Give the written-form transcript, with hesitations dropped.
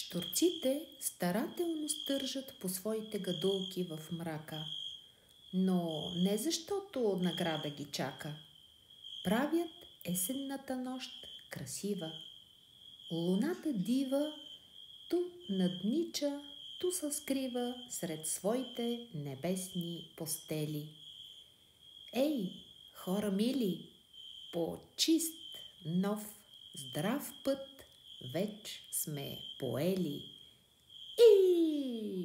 Щурците старателно стържат по своите гадулки в мрака, но не защото награда ги чака. Правят есенната нощ красива. Луната дива ту наднича, ту се скрива сред своите небесни постели. Ей, хора мили, по чист, нов, здрав път веч сме поели. И